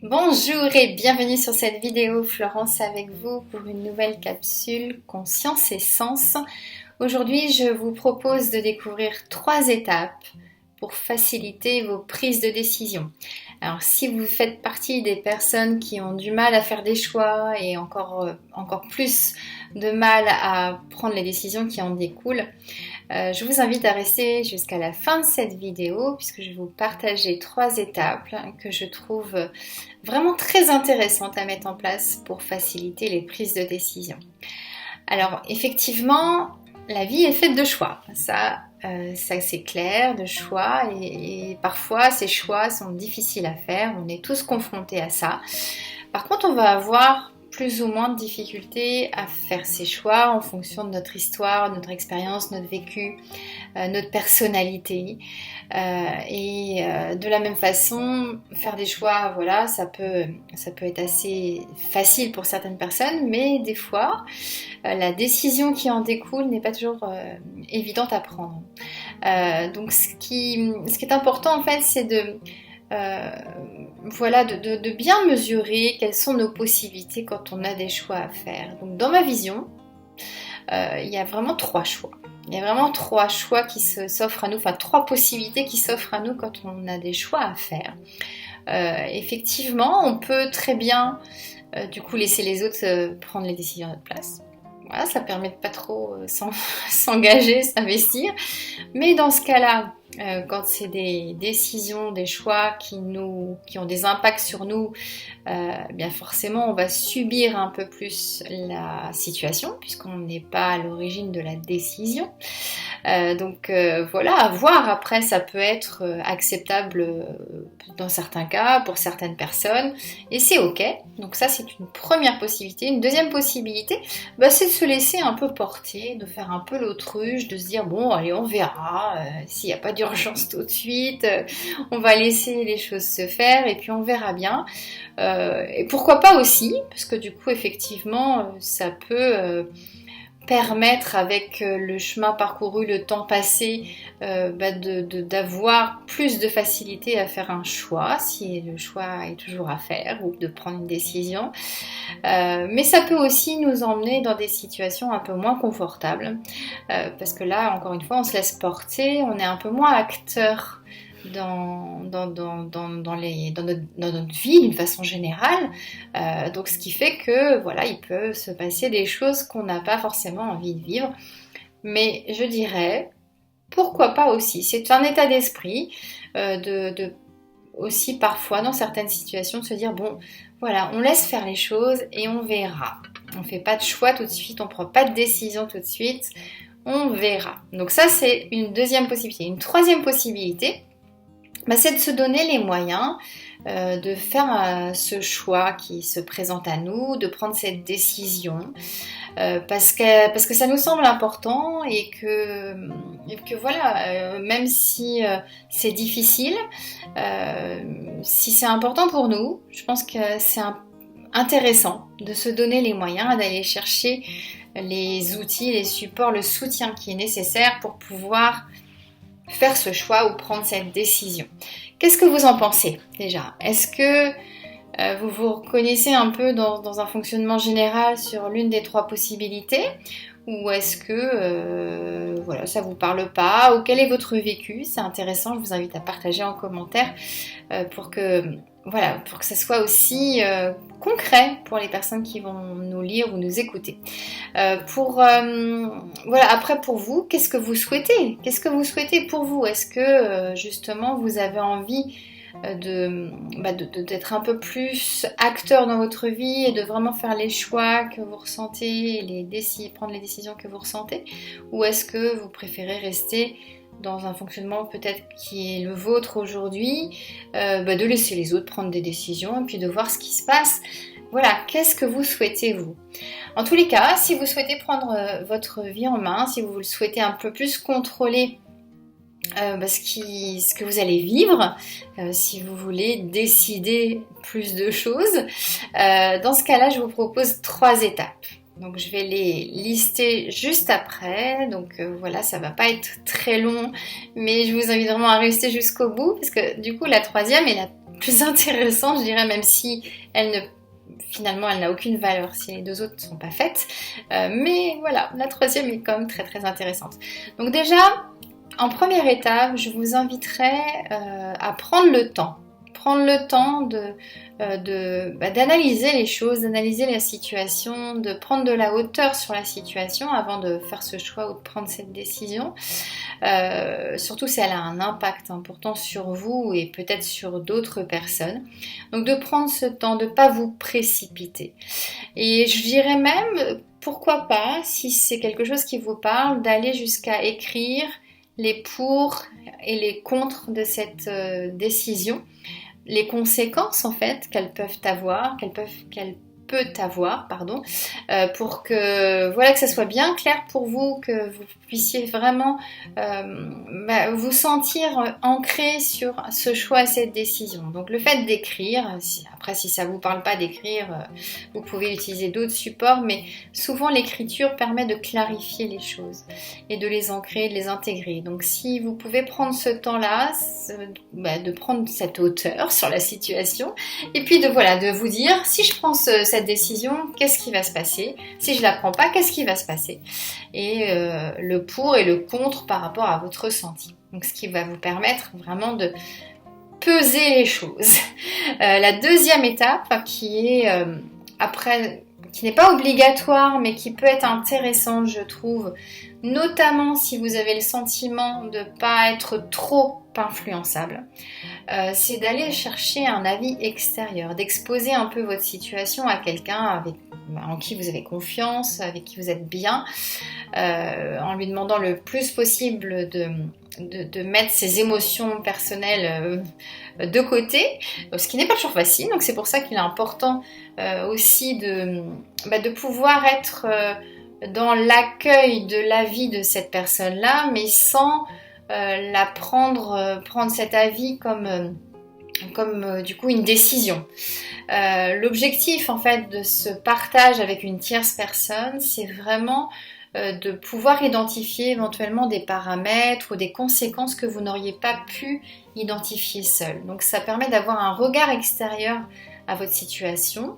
Bonjour et bienvenue sur cette vidéo. Florence avec vous pour une nouvelle capsule Conscience et Sens. Aujourd'hui, je vous propose de découvrir 3 étapes pour faciliter vos prises de décision. Alors, si vous faites partie des personnes qui ont du mal à faire des choix et encore plus de mal à prendre les décisions qui en découlent, je vous invite à rester jusqu'à la fin de cette vidéo puisque je vais vous partager 3 étapes que je trouve vraiment très intéressantes à mettre en place pour faciliter les prises de décision. Alors, effectivement, la vie est faite de choix. Ça c'est clair, de choix, et parfois ces choix sont difficiles à faire, on est tous confrontés à ça. Par contre, on va avoir plus ou moins de difficultés à faire ces choix en fonction de notre histoire, notre expérience, notre vécu, notre personnalité. De la même façon, faire des choix, voilà, ça peut être assez facile pour certaines personnes, mais des fois, la décision qui en découle n'est pas toujours évidente à prendre. Donc ce qui est important en fait, c'est de bien mesurer quelles sont nos possibilités quand on a des choix à faire. Donc dans ma vision, il y a vraiment 3 choix. Il y a vraiment 3 choix qui s'offrent à nous, enfin 3 possibilités qui s'offrent à nous quand on a des choix à faire. Effectivement, on peut très bien du coup laisser les autres prendre les décisions à notre place. Voilà, ça permet de pas trop s'engager, s'investir. Mais dans ce cas-là, quand c'est des décisions, des choix qui ont des impacts sur nous, bien forcément on va subir un peu plus la situation puisqu'on n'est pas à l'origine de la décision. Voilà, à voir. Après, ça peut être acceptable dans certains cas, pour certaines personnes, et c'est ok. Donc ça, c'est une première possibilité. Une deuxième possibilité, c'est de se laisser un peu porter, de faire un peu l'autruche, de se dire bon, allez, on verra, s'il n'y a pas d'urgence tout de suite, on va laisser les choses se faire, et puis on verra bien. Et pourquoi pas aussi, parce que du coup, effectivement, ça peut permettre avec le chemin parcouru, le temps passé, d'avoir plus de facilité à faire un choix, si le choix est toujours à faire, ou de prendre une décision. Mais ça peut aussi nous emmener dans des situations un peu moins confortables, parce que là, encore une fois, on se laisse porter, on est un peu moins acteur dans notre vie d'une façon générale, donc ce qui fait que voilà, il peut se passer des choses qu'on n'a pas forcément envie de vivre, mais je dirais pourquoi pas aussi, c'est un état d'esprit, aussi parfois dans certaines situations de se dire bon voilà, on laisse faire les choses et on verra, on fait pas de choix tout de suite, on prend pas de décision tout de suite, on verra. Donc ça, c'est une deuxième possibilité. Une troisième possibilité, c'est de se donner les moyens de faire ce choix qui se présente à nous, de prendre cette décision, parce que ça nous semble important et que voilà, même si c'est difficile, si c'est important pour nous, je pense que c'est intéressant de se donner les moyens, d'aller chercher les outils, les supports, le soutien qui est nécessaire pour pouvoir faire ce choix ou prendre cette décision. Qu'est-ce que vous en pensez déjà? Est-ce que vous vous reconnaissez un peu dans un fonctionnement général sur l'une des 3 possibilités? Ou est-ce que voilà, ça vous parle pas? Ou quel est votre vécu? C'est intéressant, je vous invite à partager en commentaire pour que ça soit aussi concret pour les personnes qui vont nous lire ou nous écouter. Après pour vous, qu'est-ce que vous souhaitez? Qu'est-ce que vous souhaitez pour vous? Est-ce que justement vous avez envie d'être un peu plus acteur dans votre vie et de vraiment faire les choix que vous ressentez et prendre les décisions que vous ressentez? Ou est-ce que vous préférez rester dans un fonctionnement peut-être qui est le vôtre aujourd'hui, de laisser les autres prendre des décisions et puis de voir ce qui se passe? Voilà, qu'est-ce que vous souhaitez vous? En tous les cas, si vous souhaitez prendre votre vie en main, si vous le souhaitez un peu plus contrôler ce que vous allez vivre, si vous voulez décider plus de choses, dans ce cas-là, je vous propose 3 étapes. Donc je vais les lister juste après, donc voilà, ça va pas être très long, mais je vous invite vraiment à rester jusqu'au bout, parce que du coup la troisième est la plus intéressant, je dirais, même si finalement elle n'a aucune valeur si les deux autres ne sont pas faites. Mais voilà, la troisième est quand même très très intéressante. Donc déjà, en première étape, je vous inviterai à prendre le temps. Prendre le temps d'analyser les choses, d'analyser la situation, de prendre de la hauteur sur la situation avant de faire ce choix ou de prendre cette décision. Surtout si elle a un impact important sur vous et peut-être sur d'autres personnes. Donc de prendre ce temps, de ne pas vous précipiter. Et je dirais même, pourquoi pas, si c'est quelque chose qui vous parle, d'aller jusqu'à écrire les pour et les contre de cette décision, les conséquences en fait qu'elles peuvent avoir, qu'elle peut avoir, pour que voilà, que ça soit bien clair pour vous, que vous puissiez vraiment vous sentir ancré sur ce choix, cette décision. Donc le fait d'écrire, après si ça vous parle pas d'écrire, vous pouvez utiliser d'autres supports, mais souvent l'écriture permet de clarifier les choses et de les ancrer, de les intégrer. Donc si vous pouvez prendre ce temps-là, de prendre cette hauteur sur la situation, et puis de vous dire, si je prends cette décision, qu'est-ce qui va se passer? Si je la prends pas, qu'est-ce qui va se passer? Et le pour et le contre par rapport à votre ressenti. Donc ce qui va vous permettre vraiment de peser les choses. La deuxième étape qui n'est pas obligatoire mais qui peut être intéressante, je trouve, notamment si vous avez le sentiment de ne pas être trop influençable, c'est d'aller chercher un avis extérieur, d'exposer un peu votre situation à quelqu'un en qui vous avez confiance, avec qui vous êtes bien, en lui demandant le plus possible de mettre ses émotions personnelles de côté, ce qui n'est pas toujours facile, donc c'est pour ça qu'il est important aussi de pouvoir être dans l'accueil de l'avis de cette personne-là, mais sans prendre cet avis comme du coup une décision. L'objectif en fait de ce partage avec une tierce personne, c'est vraiment de pouvoir identifier éventuellement des paramètres ou des conséquences que vous n'auriez pas pu identifier seul. Donc ça permet d'avoir un regard extérieur à votre situation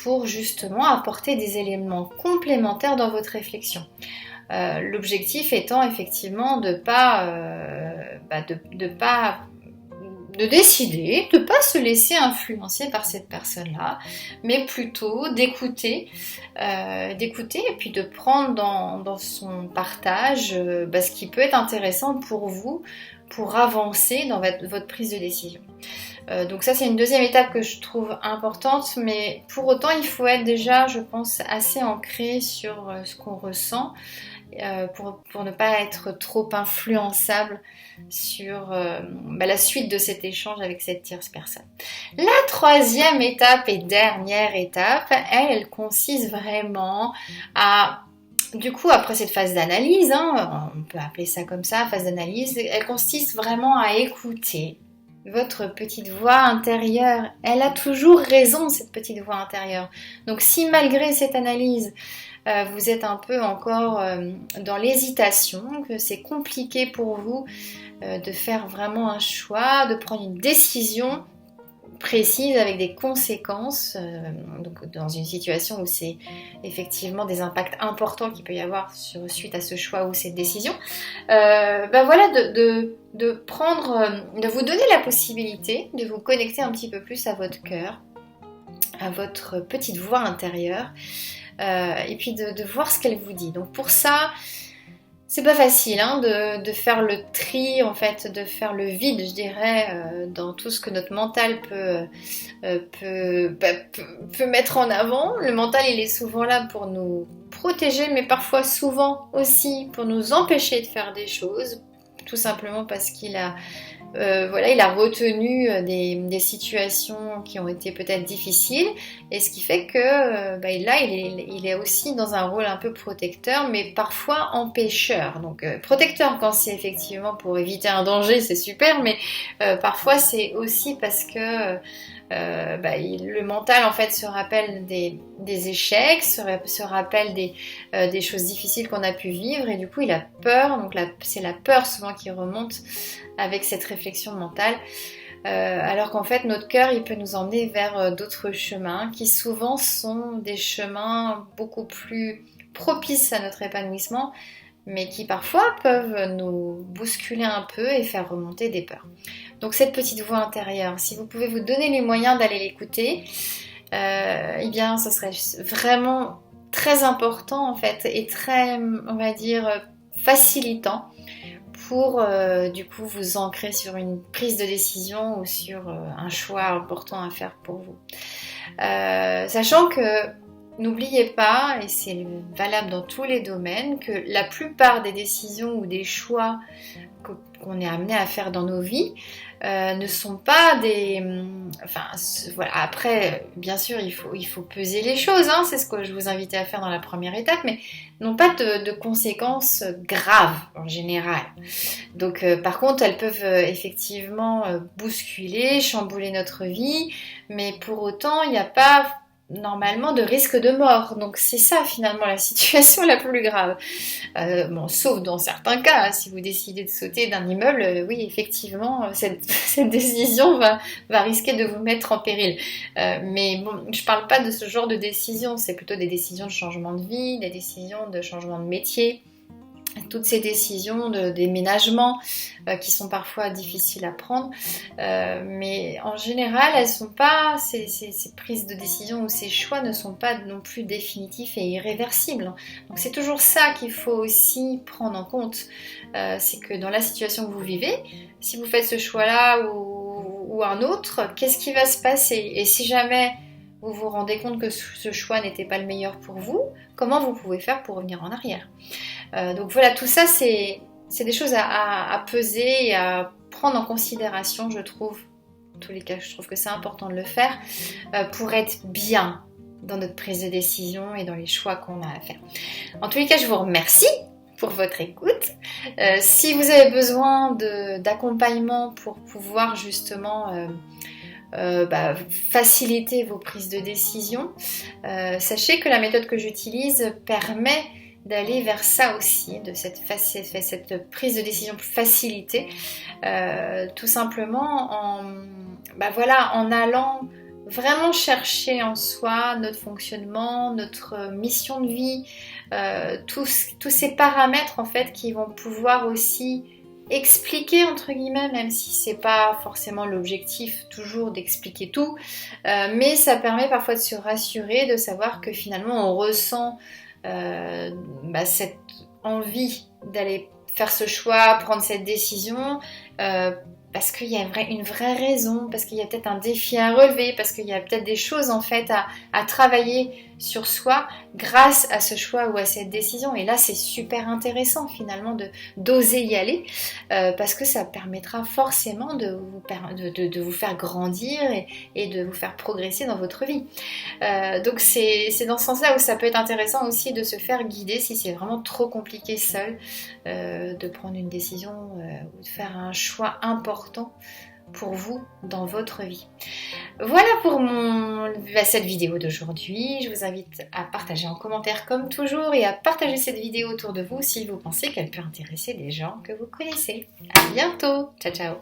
pour justement apporter des éléments complémentaires dans votre réflexion. L'objectif étant effectivement de décider, de pas se laisser influencer par cette personne-là, mais plutôt d'écouter et puis de prendre dans son partage ce qui peut être intéressant pour vous pour avancer dans votre prise de décision. Donc ça c'est une deuxième étape que je trouve importante, mais pour autant il faut être déjà, je pense, assez ancré sur ce qu'on ressent pour ne pas être trop influençable sur la suite de cet échange avec cette tierce personne. La troisième étape et dernière étape, elle consiste vraiment à... Du coup, après cette phase d'analyse, on peut appeler ça comme ça, phase d'analyse, elle consiste vraiment à écouter votre petite voix intérieure. Elle a toujours raison, cette petite voix intérieure. Donc si malgré cette analyse, vous êtes un peu encore dans l'hésitation, que c'est compliqué pour vous de faire vraiment un choix, de prendre une décision précise avec des conséquences, donc dans une situation où c'est effectivement des impacts importants qu'il peut y avoir suite à ce choix ou cette décision, de prendre, de vous donner la possibilité de vous connecter un petit peu plus à votre cœur, à votre petite voix intérieure, et puis de voir ce qu'elle vous dit. Donc pour ça, c'est pas facile de faire le tri, en fait, de faire le vide, je dirais, dans tout ce que notre mental peut mettre en avant. Le mental, il est souvent là pour nous protéger, mais parfois souvent aussi pour nous empêcher de faire des choses, tout simplement parce qu'il a retenu des situations qui ont été peut-être difficiles, et ce qui fait que là il est aussi dans un rôle un peu protecteur, mais parfois empêcheur. Donc protecteur quand c'est effectivement pour éviter un danger, c'est super, mais parfois c'est aussi parce que le mental en fait se rappelle des échecs, se rappelle des choses difficiles qu'on a pu vivre, et du coup il a peur. Donc c'est la peur souvent qui remonte avec cette réflexion mentale. alors qu'en fait notre cœur il peut nous emmener vers d'autres chemins qui souvent sont des chemins beaucoup plus propices à notre épanouissement, mais qui parfois peuvent nous bousculer un peu et faire remonter des peurs. Donc cette petite voix intérieure, si vous pouvez vous donner les moyens d'aller l'écouter, eh bien ce serait vraiment très important en fait et très, on va dire, facilitant pour du coup vous ancrer sur une prise de décision ou sur un choix important à faire pour vous. Sachant que n'oubliez pas, et c'est valable dans tous les domaines, que la plupart des décisions ou des choix qu'on est amené à faire dans nos vies ne sont pas des... Enfin, voilà. Après, bien sûr, il faut peser les choses, hein, c'est ce que je vous invitais à faire dans la première étape, mais n'ont pas de conséquences graves en général. Donc, par contre, elles peuvent effectivement bousculer, chambouler notre vie, mais pour autant, il n'y a pas normalement de risque de mort. Donc c'est ça finalement la situation la plus grave. Bon, sauf dans certains cas, si vous décidez de sauter d'un immeuble, oui effectivement cette décision va risquer de vous mettre en péril. Mais bon, je parle pas de ce genre de décision, c'est plutôt des décisions de changement de vie, des décisions de changement de métier. Toutes ces décisions de déménagement qui sont parfois difficiles à prendre, mais en général, elles sont pas, ces prises de décision ou ces choix ne sont pas non plus définitifs et irréversibles. Donc c'est toujours ça qu'il faut aussi prendre en compte, c'est que dans la situation que vous vivez, si vous faites ce choix-là ou un autre, qu'est-ce qui va se passer? Et si jamais vous vous rendez compte que ce choix n'était pas le meilleur pour vous, comment vous pouvez faire pour revenir en arrière? Donc voilà, tout ça c'est des choses à peser et à prendre en considération, je trouve. En tous les cas, je trouve que c'est important de le faire pour être bien dans notre prise de décision et dans les choix qu'on a à faire. En tous les cas, je vous remercie pour votre écoute. Si vous avez besoin d'accompagnement pour pouvoir justement faciliter vos prises de décision, sachez que la méthode que j'utilise permet d'aller vers ça aussi, de cette prise de décision facilitée, tout simplement en allant vraiment chercher en soi notre fonctionnement, notre mission de vie, tous ces paramètres en fait qui vont pouvoir aussi expliquer entre guillemets, même si c'est pas forcément l'objectif toujours d'expliquer tout, mais ça permet parfois de se rassurer, de savoir que finalement on ressent cette envie d'aller faire ce choix, prendre cette décision, parce qu'il y a une vraie raison, parce qu'il y a peut-être un défi à relever, parce qu'il y a peut-être des choses en fait à travailler sur soi grâce à ce choix ou à cette décision. Et là c'est super intéressant finalement d'oser y aller, parce que ça permettra forcément de vous faire grandir et de vous faire progresser dans votre vie. Donc c'est dans ce sens-là où ça peut être intéressant aussi de se faire guider si c'est vraiment trop compliqué seul, de prendre une décision ou de faire un choix important pour vous dans votre vie. Voilà pour cette vidéo d'aujourd'hui. Je vous invite à partager en commentaire comme toujours et à partager cette vidéo autour de vous si vous pensez qu'elle peut intéresser des gens que vous connaissez. À bientôt. Ciao ciao.